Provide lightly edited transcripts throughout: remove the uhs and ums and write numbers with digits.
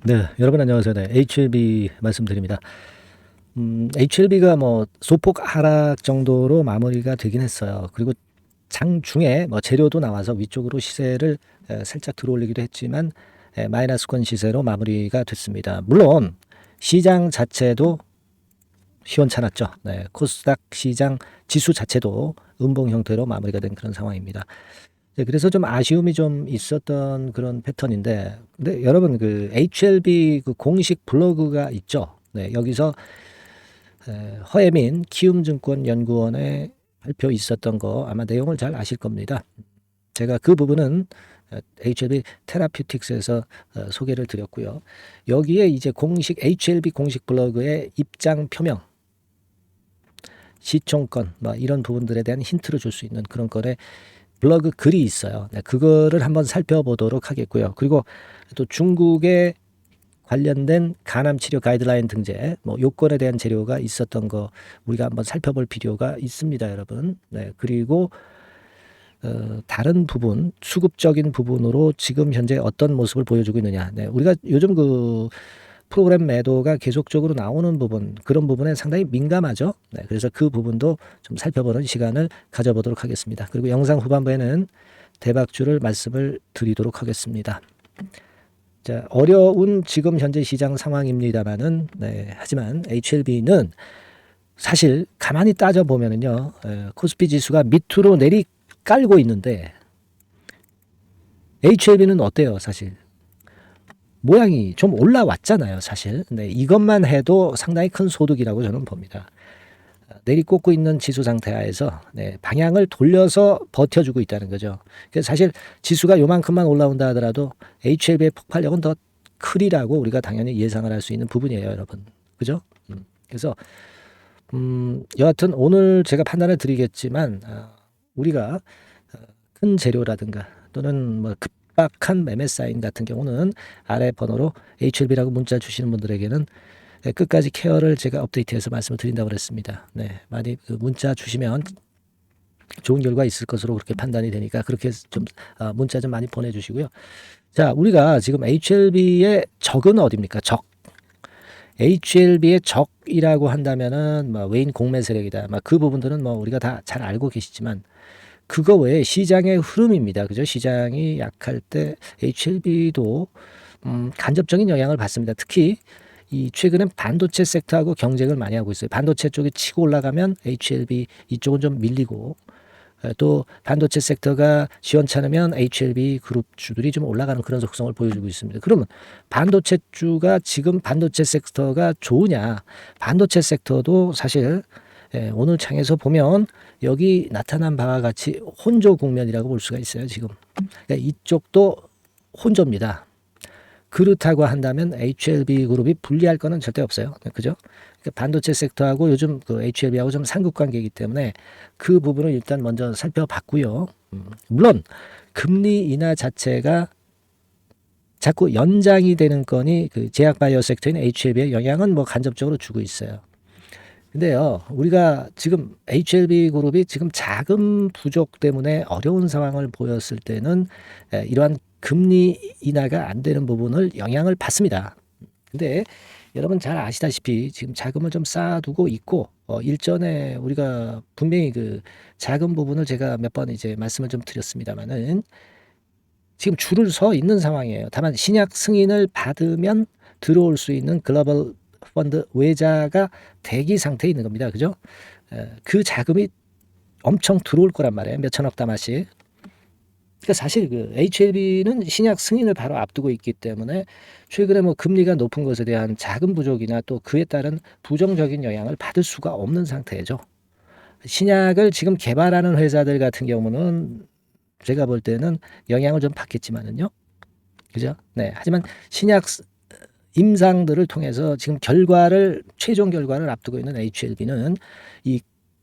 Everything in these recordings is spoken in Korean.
네, 여러분 안녕하세요. 네, HLB 말씀드립니다. HLB가 뭐 소폭 하락 정도로 마무리가 되긴 했어요. 그리고 장중에 뭐 재료도 나와서 위쪽으로 시세를 살짝 들어올리기도 했지만 마이너스권 시세로 마무리가 됐습니다. 물론 시장 자체도 시원찮았죠. 네, 코스닥 시장 지수 자체도 음봉 형태로 마무리가 된 그런 상황입니다. 네, 그래서 좀 아쉬움이 좀 있었던 그런 패턴인데, 근데 여러분 그 HLB 그 공식 블로그가 있죠. 네, 여기서 허예민 키움증권 연구원의 발표 있었던 거 아마 내용을 잘 아실 겁니다. 제가 그 부분은 HLB 테라퓨틱스에서 소개를 드렸고요. 여기에 이제 공식 HLB 공식 블로그의 입장 표명, 시총권, 뭐 이런 부분들에 대한 힌트를 줄 수 있는 그런 거래 블로그 글이 있어요. 네, 그거를 한번 살펴보도록 하겠고요. 그리고 또 중국의 관련된 간암 치료 가이드라인 등재, 뭐 요건에 대한 재료가 있었던 거 우리가 한번 살펴볼 필요가 있습니다, 여러분. 네, 그리고 다른 부분, 수급적인 부분으로 지금 현재 어떤 모습을 보여주고 있느냐. 네, 우리가 요즘 그 프로그램 매도가 계속적으로 나오는 부분, 그런 부분에 상당히 민감하죠. 네, 그래서 그 부분도 좀 살펴보는 시간을 가져보도록 하겠습니다. 그리고 영상 후반부에는 대박주를 말씀을 드리도록 하겠습니다. 자, 어려운 지금 현재 시장 상황입니다만은, 네, 하지만 HLB는 사실 가만히 따져 보면은요, 코스피 지수가 밑으로 내리 깔고 있는데 HLB는 어때요, 사실? 모양이 좀 올라왔잖아요, 사실. 네, 이것만 해도 상당히 큰 소득이라고 저는 봅니다. 내리꽂고 있는 지수 상태 하에서 네, 방향을 돌려서 버텨주고 있다는 거죠. 그래서 사실 지수가 요만큼만 올라온다 하더라도 HLB의 폭발력은 더 크리라고 우리가 당연히 예상을 할 수 있는 부분이에요, 여러분. 그죠? 그래서 여하튼 오늘 제가 판단을 드리겠지만 우리가 큰 재료라든가 또는 뭐 급박한 매매 사인 같은 경우는 아래 번호로 HLB라고 문자 주시는 분들에게는 끝까지 케어를 제가 업데이트해서 말씀을 드린다고 그랬습니다. 네, 많이 그 문자 주시면 좋은 결과 있을 것으로 그렇게 판단이 되니까 그렇게 좀 문자 좀 많이 보내주시고요. 자, 우리가 지금 HLB의 적은 어디입니까? 적. HLB의 적이라고 한다면은 뭐 외인 공매 세력이다. 그 부분들은 뭐 우리가 다 잘 알고 계시지만 그거 외에 시장의 흐름입니다. 그죠? 시장이 약할 때 HLB도 간접적인 영향을 받습니다. 특히 이 최근엔 반도체 섹터하고 경쟁을 많이 하고 있어요. 반도체 쪽이 치고 올라가면 HLB 이쪽은 좀 밀리고 또 반도체 섹터가 시원찮으면 HLB 그룹 주들이 좀 올라가는 그런 속성을 보여주고 있습니다. 그러면 반도체 주가 지금 반도체 섹터가 좋으냐? 반도체 섹터도 사실 오늘 창에서 보면 여기 나타난 바와 같이 혼조 국면이라고 볼 수가 있어요. 지금 그러니까 이쪽도 혼조입니다. 그렇다고 한다면 HLB 그룹이 불리할 거는 절대 없어요. 그죠? 그러니까 반도체 섹터하고 요즘 그 HLB하고 좀 상극관계이기 때문에 그 부분을 일단 먼저 살펴봤고요. 물론 금리 인하 자체가 자꾸 연장이 되는 건이 그 제약바이오 섹터인 HLB에 영향은 뭐 간접적으로 주고 있어요. 근데요, 우리가 지금 HLB 그룹이 지금 자금 부족 때문에 어려운 상황을 보였을 때는 이러한 금리 인하가 안 되는 부분을 영향을 받습니다. 근데 여러분 잘 아시다시피 지금 자금을 좀 쌓아두고 있고 일전에 우리가 분명히 그 자금 부분을 제가 몇 번 이제 말씀을 좀 드렸습니다만은 지금 줄을 서 있는 상황이에요. 다만 신약 승인을 받으면 들어올 수 있는 글로벌 펀드 외자가 대기 상태에 있는 겁니다. 그죠? 그 자금이 엄청 들어올 거란 말이에요. 몇 천억 달러씩. 그러니까 사실 그 HLB는 신약 승인을 바로 앞두고 있기 때문에 최근에 뭐 금리가 높은 것에 대한 자금 부족이나 또 그에 따른 부정적인 영향을 받을 수가 없는 상태죠. 신약을 지금 개발하는 회사들 같은 경우는 제가 볼 때는 영향을 좀 받겠지만은요. 그죠? 네. 하지만 신약 임상들을 통해서 지금 최종 결과를 앞두고 있는 HLB는 이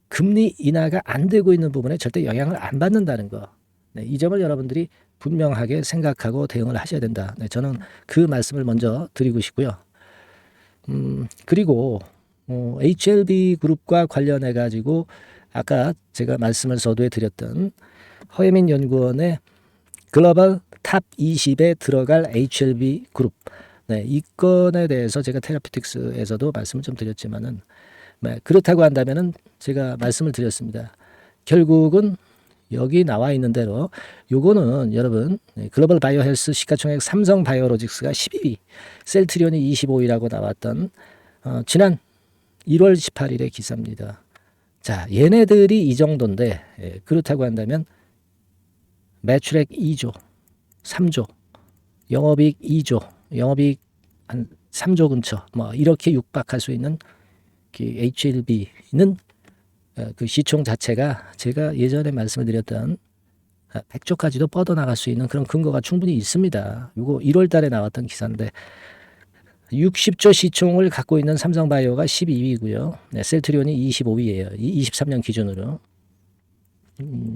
금리 인하가 안 되고 있는 부분에 절대 영향을 안 받는다는 거. 네, 이 점을 여러분들이 분명하게 생각하고 대응을 하셔야 된다. 네, 저는 그 말씀을 먼저 드리고 싶고요. 그리고 HLB 그룹과 관련해 가지고 아까 제가 말씀을 서두에 드렸던 허예민 연구원의 글로벌 탑 20에 들어갈 HLB 그룹. 네, 이 건에 대해서 제가 테라피틱스에서도 말씀을 좀 드렸지만은 네, 그렇다고 한다면은 제가 말씀을 드렸습니다. 결국은 여기 나와 있는 대로 요거는 여러분 글로벌 바이오 헬스 시가총액 삼성 바이오로직스가 12위, 셀트리온이 25위라고 나왔던 지난 1월 18일의 기사입니다. 자, 얘네들이 이 정도인데 그렇다고 한다면 매출액 2조, 3조, 영업이익 2조, 영업이익 한 3조 근처 뭐 이렇게 육박할 수 있는 그 HLB는 그 시총 자체가 제가 예전에 말씀을 드렸던 100조까지도 뻗어나갈 수 있는 그런 근거가 충분히 있습니다. 이거 1월 달에 나왔던 기사인데 60조 시총을 갖고 있는 삼성바이오가 12위고요. 네, 셀트리온이 25위예요. 23년 기준으로.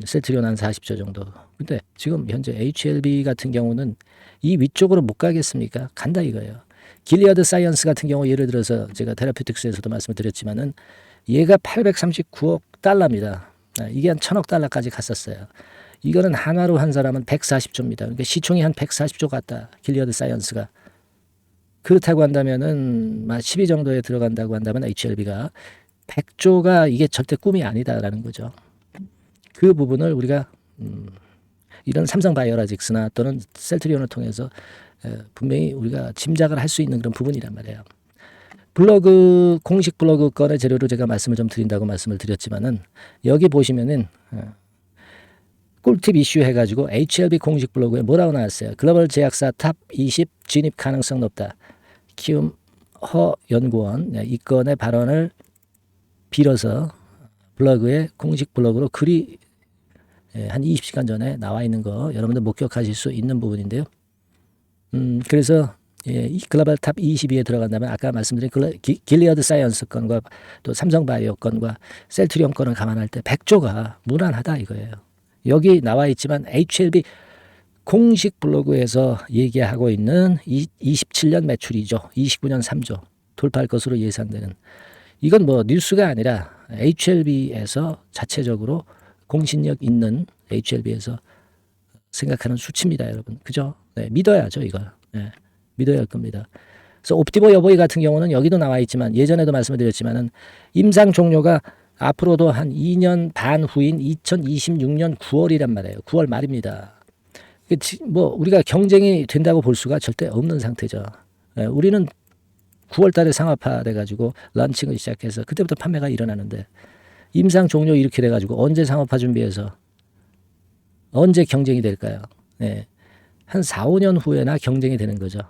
셀트리온 한 40조 정도. 근데 지금 현재 HLB 같은 경우는 이 위쪽으로 못 가겠습니까? 간다 이거예요. 길리어드 사이언스 같은 경우 예를 들어서 제가 테라피틱스에서도 말씀을 드렸지만은 얘가 839억 달러입니다. 이게 한 1000억 달러까지 갔었어요. 이거는 하나로 한 사람은 140조입니다. 그러니까 시총이 한 140조 같다. 길리어드 사이언스가. 그렇다고 한다면은 12 정도에 들어간다고 한다면 HLB가 100조가 이게 절대 꿈이 아니다라는 거죠. 그 부분을 우리가 이런 삼성바이오로직스나 또는 셀트리온을 통해서 분명히 우리가 짐작을 할 수 있는 그런 부분이란 말이에요. 블로그 공식 블로그 건의 재료로 제가 말씀을 좀 드린다고 말씀을 드렸지만은 여기 보시면은 꿀팁 이슈 해가지고 HLB 공식 블로그에 뭐라고 나왔어요? 글로벌 제약사 탑 20 진입 가능성 높다. 키움 허 연구원 이 건의 발언을 빌어서 블로그에 공식 블로그로 글이 한 20시간 전에 나와 있는 거 여러분들 목격하실 수 있는 부분인데요. 그래서 이 글로벌 탑 22에 들어간다면 아까 말씀드린 길리어드 사이언스 건과 또 삼성바이오 건과 셀트리온 건을 감안할 때 100조가 무난하다 이거예요. 여기 나와 있지만 HLB 공식 블로그에서 얘기하고 있는 27년 매출이죠. 29년 3조 돌파할 것으로 예상되는. 이건 뭐 뉴스가 아니라 HLB에서 자체적으로 공신력 있는 HLB에서 생각하는 수치입니다, 여러분. 그죠? 네, 믿어야죠, 이걸. 네, 믿어야 할 겁니다. 그래서 옵티보 여보이 같은 경우는 여기도 나와 있지만 예전에도 말씀을 드렸지만은 임상 종료가 앞으로도 한 2년 반 후인 2026년 9월이란 말이에요. 9월 말입니다. 뭐 우리가 경쟁이 된다고 볼 수가 절대 없는 상태죠. 네, 우리는 9월 달에 상업화 돼가지고 런칭을 시작해서 그때부터 판매가 일어나는데 임상 종료 이렇게 돼가지고 언제 상업화 준비해서 언제 경쟁이 될까요? 네. 한 4, 5년 후에나 경쟁이 되는 거죠.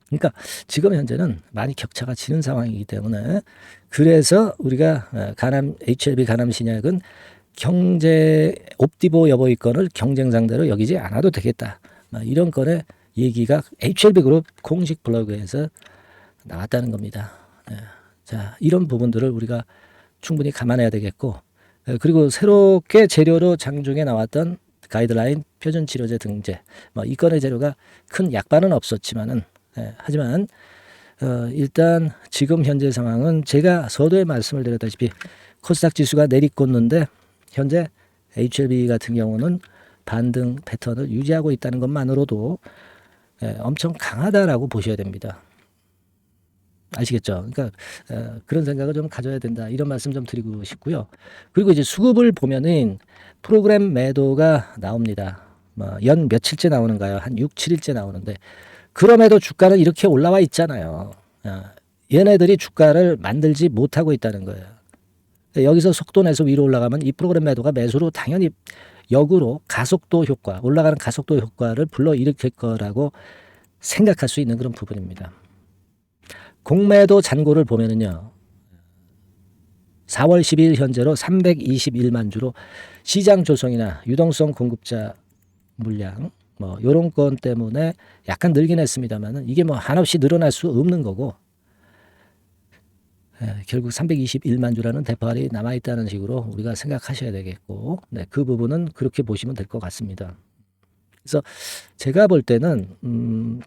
그러니까 지금 현재는 많이 격차가 지는 상황이기 때문에 그래서 우리가 HLB 간암 신약은 옵티보 여보이 건을 경쟁 상대로 여기지 않아도 되겠다. 이런 건의 얘기가 HLB 그룹 공식 블로그에서 나왔다는 겁니다. 자, 이런 부분들을 우리가 충분히 감안해야 되겠고 그리고 새롭게 재료로 장중에 나왔던 가이드라인 표준 치료제 등재 이 건의 재료가 큰 약반은 없었지만은 하지만 일단 지금 현재 상황은 제가 서두에 말씀을 드렸다시피 코스닥 지수가 내리꽂는데 현재 HLB 같은 경우는 반등 패턴을 유지하고 있다는 것만으로도 엄청 강하다라고 보셔야 됩니다. 아시겠죠? 그러니까 그런 생각을 좀 가져야 된다. 이런 말씀 좀 드리고 싶고요. 그리고 이제 수급을 보면은 프로그램 매도가 나옵니다. 연 며칠째 나오는가요? 한 6, 7일째 나오는데 그럼에도 주가는 이렇게 올라와 있잖아요. 얘네들이 주가를 만들지 못하고 있다는 거예요. 여기서 속도 내서 위로 올라가면 이 프로그램 매도가 매수로 당연히 역으로 가속도 효과, 올라가는 가속도 효과를 불러일으킬 거라고 생각할 수 있는 그런 부분입니다. 공매도 잔고를 보면은요. 4월 12일 현재로 321만 주로 시장 조성이나 유동성 공급자 물량 요런 건 때문에 약간 늘긴 했습니다만은 이게 한없이 늘어날 수 없는 거고 결국 321만 주라는 대파알이 남아있다는 식으로 우리가 생각하셔야 되겠고 그 부분은 그렇게 보시면 될 것 같습니다. 그래서 제가 볼 때는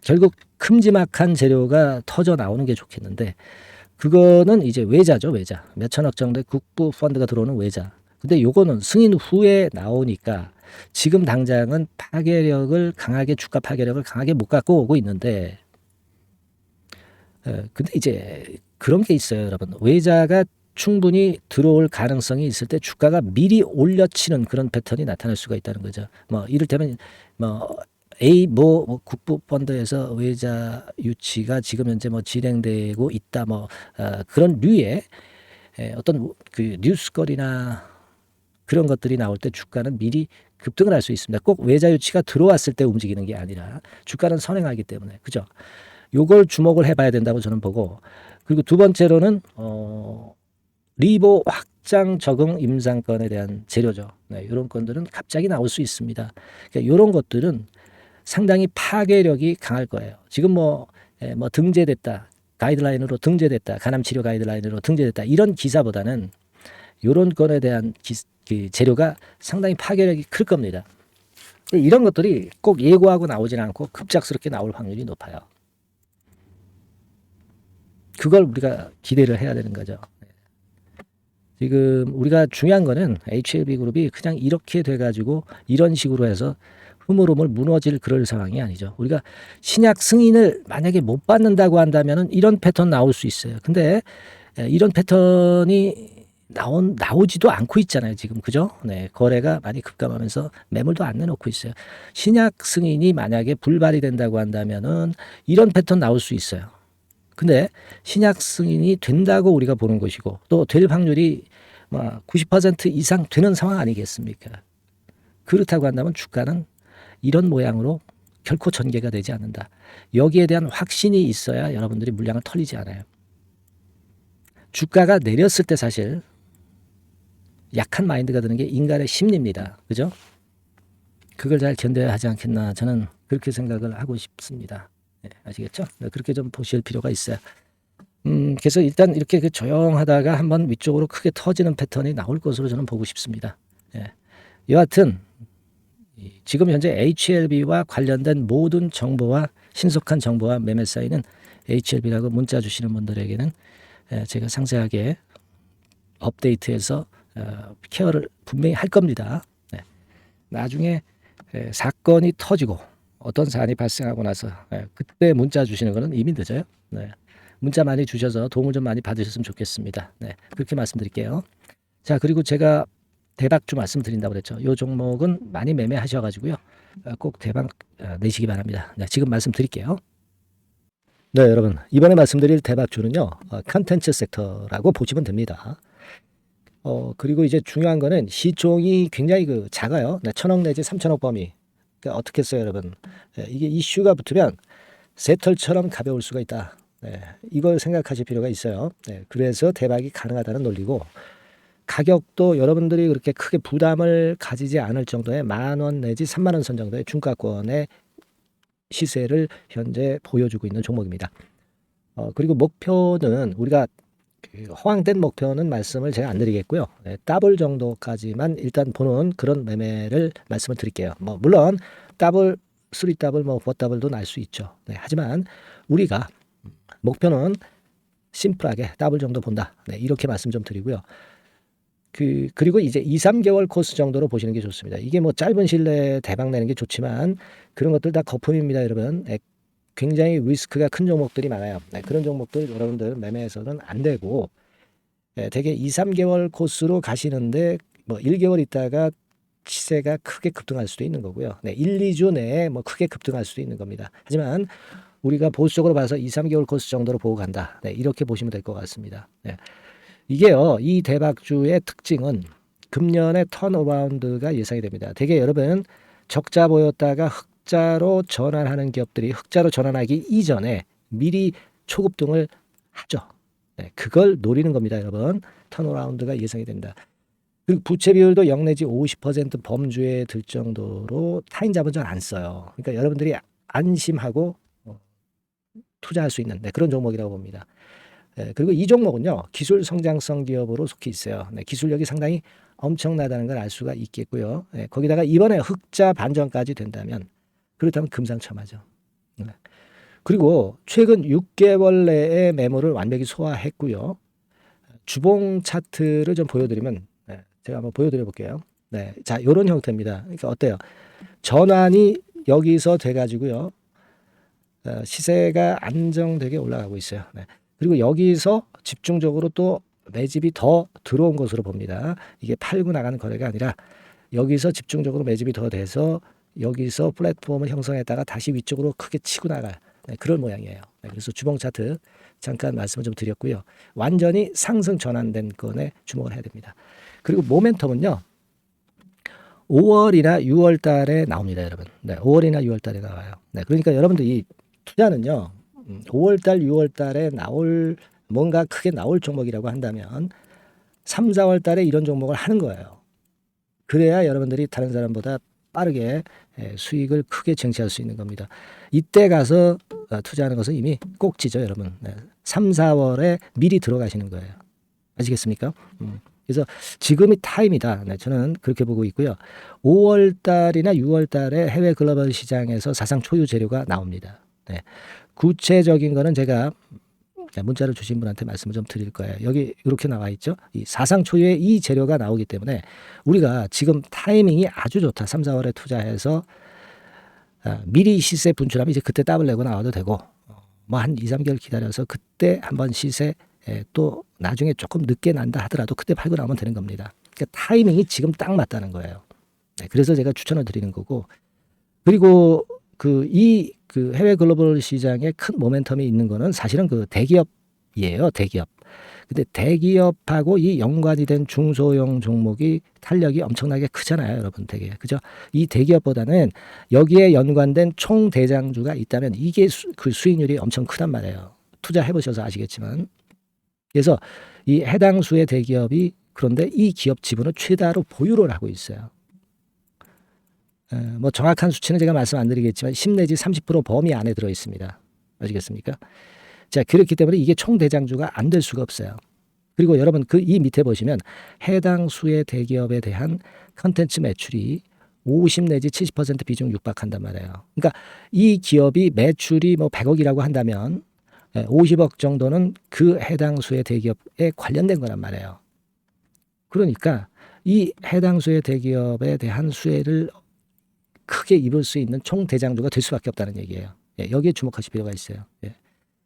결국 큼지막한 재료가 터져 나오는 게 좋겠는데 그거는 이제 외자죠. 외자. 몇천억 정도의 국부 펀드가 들어오는 외자. 근데 요거는 승인 후에 나오니까 지금 당장은 주가 파괴력을 강하게 못 갖고 오고 있는데 근데 이제 그런 게 있어요, 여러분. 외자가 충분히 들어올 가능성이 있을 때 주가가 미리 올려치는 그런 패턴이 나타날 수가 있다는 거죠. 뭐 이를테면 뭐 뭐 국부 펀드에서 외자 유치가 지금 현재 뭐 진행되고 있다, 뭐 그런 류의 어떤 그 뉴스거리나 그런 것들이 나올 때 주가는 미리 급등을 할 수 있습니다. 꼭 외자 유치가 들어왔을 때 움직이는 게 아니라 주가는 선행하기 때문에, 그죠? 요걸 주목을 해봐야 된다고 저는 보고, 그리고 두 번째로는 리보 확장 적응 임상권에 대한 재료죠. 네, 이런 건들은 갑자기 나올 수 있습니다. 그러니까 이런 것들은 상당히 파괴력이 강할 거예요. 지금 뭐 등재됐다, 가이드라인으로 등재됐다, 간암 치료 가이드라인으로 등재됐다, 이런 기사보다는 이런 건에 대한 그 재료가 상당히 파괴력이 클 겁니다. 이런 것들이 꼭 예고하고 나오지는 않고 급작스럽게 나올 확률이 높아요. 그걸 우리가 기대를 해야 되는 거죠. 지금 우리가 중요한 거는 HLB 그룹이 그냥 이렇게 돼가지고 이런 식으로 해서 흐물흐물 무너질 그럴 상황이 아니죠. 우리가 신약 승인을 만약에 못 받는다고 한다면은 이런 패턴 나올 수 있어요. 근데 이런 패턴이 나오지도 않고 있잖아요, 지금. 그죠? 네, 거래가 많이 급감하면서 매물도 안 내놓고 있어요. 신약 승인이 만약에 불발이 된다고 한다면은 이런 패턴 나올 수 있어요. 근데 신약 승인이 된다고 우리가 보는 것이고, 또 될 확률이 뭐 90% 이상 되는 상황 아니겠습니까? 그렇다고 한다면 주가는 이런 모양으로 결코 전개가 되지 않는다. 여기에 대한 확신이 있어야 여러분들이 물량을 털리지 않아요. 주가가 내렸을 때 사실 약한 마인드가 드는 게 인간의 심리입니다. 그죠? 그걸 잘 견뎌야 하지 않겠나, 저는 그렇게 생각을 하고 싶습니다. 네, 아시겠죠? 네, 그렇게 좀 보실 필요가 있어요. 그래서 일단 이렇게 조용하다가 한번 위쪽으로 크게 터지는 패턴이 나올 것으로 저는 보고 싶습니다. 예. 여하튼 지금 현재 HLB와 관련된 모든 정보와 신속한 정보와 매매 사이는 HLB라고 문자 주시는 분들에게는 제가 상세하게 업데이트해서 케어를 분명히 할 겁니다. 네. 나중에 사건이 터지고 어떤 사안이 발생하고 나서 그때 문자 주시는 거는 이미 늦어요. 네. 문자 많이 주셔서 도움을 좀 많이 받으셨으면 좋겠습니다. 네. 그렇게 말씀드릴게요. 자, 그리고 제가 대박주 말씀드린다고 그랬죠. 이 종목은 많이 매매하셔가지고요. 꼭 대박 내시기 바랍니다. 네, 지금 말씀드릴게요. 네, 여러분. 이번에 말씀드릴 대박주는요. 컨텐츠 섹터라고 보시면 됩니다. 그리고 이제 중요한 거는 시총이 굉장히 작아요. 네, 1,000억 내지 3,000억 범위. 그러니까 어떻게 했어요, 여러분? 네, 이게 이슈가 붙으면 새털처럼 가벼울 수가 있다. 네, 이걸 생각하실 필요가 있어요. 네, 그래서 대박이 가능하다는 논리고, 가격도 여러분들이 그렇게 크게 부담을 가지지 않을 정도의 10,000원 내지 30,000원 선 정도의 중가권의 시세를 현재 보여주고 있는 종목입니다. 그리고 목표는 우리가 허황된 목표는 말씀을 제가 안 드리겠고요. 네, 더블 정도까지만 일단 보는 그런 매매를 말씀을 드릴게요. 뭐 물론 더블, 3더블, 뭐 4더블도 날 수 있죠. 네, 하지만 우리가 목표는 심플하게 더블 정도 본다. 네, 이렇게 말씀 좀 드리고요. 그리고 이제 2, 3개월 코스 정도로 보시는 게 좋습니다. 이게 뭐 짧은 시일 내에 대박 내는 게 좋지만 그런 것들 다 거품입니다, 여러분. 굉장히 리스크가 큰 종목들이 많아요. 네, 그런 종목들 여러분들 매매해서는 안 되고, 대개 2, 3개월 코스로 가시는데 뭐 1개월 있다가 시세가 크게 급등할 수도 있는 거고요. 네, 1, 2주 내에 뭐 크게 급등할 수도 있는 겁니다. 하지만 우리가 보수적으로 봐서 2, 3개월 코스 정도로 보고 간다. 네, 이렇게 보시면 될 것 같습니다. 네. 이게요, 이 대박주의 특징은 금년의 턴어라운드가 예상이 됩니다. 대개 여러분 적자 보였다가 흑자로 전환하는 기업들이 흑자로 전환하기 이전에 미리 초급등을 하죠. 네, 그걸 노리는 겁니다, 여러분. 턴어라운드가 예상이 됩니다. 그리고 부채 비율도 0 내지 50% 범주에 들 정도로 타인 자본 잘 안 써요. 그러니까 여러분들이 안심하고 투자할 수 있는 그런 종목이라고 봅니다. 그리고 이 종목은요, 기술 성장성 기업으로 속해 있어요. 네, 기술력이 상당히 엄청나다는 걸 알 수가 있겠고요. 거기다가 이번에 흑자 반전까지 된다면, 그렇다면 금상첨화죠. 그리고 최근 6개월 내에 매물을 완벽히 소화했고요. 주봉 차트를 좀 보여드리면, 제가 한번 보여드려 볼게요. 네, 자, 이런 형태입니다. 그러니까 어때요? 전환이 여기서 돼가지고요. 시세가 안정되게 올라가고 있어요. 네. 그리고 여기서 집중적으로 또 매집이 더 들어온 것으로 봅니다. 이게 팔고 나가는 거래가 아니라 여기서 집중적으로 매집이 더 돼서 여기서 플랫폼을 형성했다가 다시 위쪽으로 크게 치고 나갈 그런 모양이에요. 그래서 주봉 차트 잠깐 말씀을 좀 드렸고요. 완전히 상승 전환된 건에 주목을 해야 됩니다. 그리고 모멘텀은요. 5월이나 6월 달에 나옵니다, 여러분. 5월이나 6월 달에 나와요. 그러니까 여러분들 이 투자는요. 5월 달, 6월 달에 뭔가 크게 나올 종목이라고 한다면 3, 4월 달에 이런 종목을 하는 거예요. 그래야 여러분들이 다른 사람보다 빠르게 수익을 크게 쟁취할 수 있는 겁니다. 이때 가서 투자하는 것은 이미 꼭지죠, 여러분. 3, 4월에 미리 들어가시는 거예요. 아시겠습니까? 그래서 지금이 타임이다. 저는 그렇게 보고 있고요. 5월 달이나 6월 달에 해외 글로벌 시장에서 사상 초유 재료가 나옵니다. 구체적인 거는 제가 문자를 주신 분한테 말씀을 좀 드릴 거예요. 여기 이렇게 나와 있죠. 이 사상 초유의 이 재료가 나오기 때문에 우리가 지금 타이밍이 아주 좋다. 3, 4월에 투자해서 미리 시세 분출하면 이제 그때 더블 내고 나와도 되고 뭐 한 2, 3개월 기다려서 그때 한번 시세 또 나중에 조금 늦게 난다 하더라도 그때 팔고 나오면 되는 겁니다. 그러니까 타이밍이 지금 딱 맞다는 거예요. 그래서 제가 추천을 드리는 거고 그리고 그 해외 글로벌 시장에 큰 모멘텀이 있는 거는 사실은 그 대기업이에요. 대기업. 근데 대기업하고 이 연관이 된 중소형 종목이 탄력이 엄청나게 크잖아요, 여러분. 되게. 그죠? 이 대기업보다는 여기에 연관된 총 대장주가 있다면 이게 그 수익률이 엄청 크단 말이에요. 투자해 보셔서 아시겠지만. 그래서 이 해당 수의 대기업이 그런데 이 기업 지분을 최다로 보유를 하고 있어요. 뭐 정확한 수치는 제가 말씀 안 드리겠지만 10 내지 30% 범위 안에 들어 있습니다. 아시겠습니까? 자, 그렇기 때문에 이게 총 대장주가 안 될 수가 없어요. 그리고 여러분 이 밑에 보시면 해당 수의 대기업에 대한 컨텐츠 매출이 50 내지 70% 비중 육박한단 말이에요. 그러니까 이 기업이 매출이 뭐 100억이라고 한다면 50억 정도는 그 해당 수의 대기업에 관련된 거란 말이에요. 그러니까 이 해당 수의 대기업에 대한 수혜를 크게 입을 수 있는 총 대장주가 될 수밖에 없다는 얘기예요. 여기에 주목하실 필요가 있어요.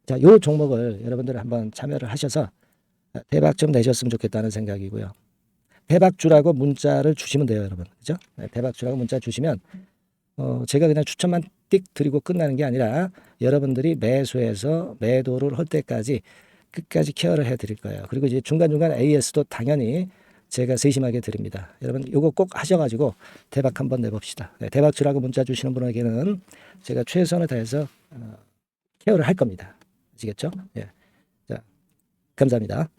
자, 이 종목을 여러분들 한번 참여를 하셔서 대박 좀 내셨으면 좋겠다는 생각이고요. 대박주라고 문자를 주시면 돼요, 여러분. 그죠? 대박주라고 문자 주시면 제가 그냥 추천만 띡 드리고 끝나는 게 아니라 여러분들이 매수해서 매도를 할 때까지 끝까지 케어를 해드릴 거예요. 그리고 이제 중간중간 AS도 당연히 제가 세심하게 드립니다. 여러분 이거 꼭 하셔가지고 대박 한번 내봅시다. 대박주라고 문자 주시는 분에게는 제가 최선을 다해서 케어를 할 겁니다. 아시겠죠? 자, 감사합니다.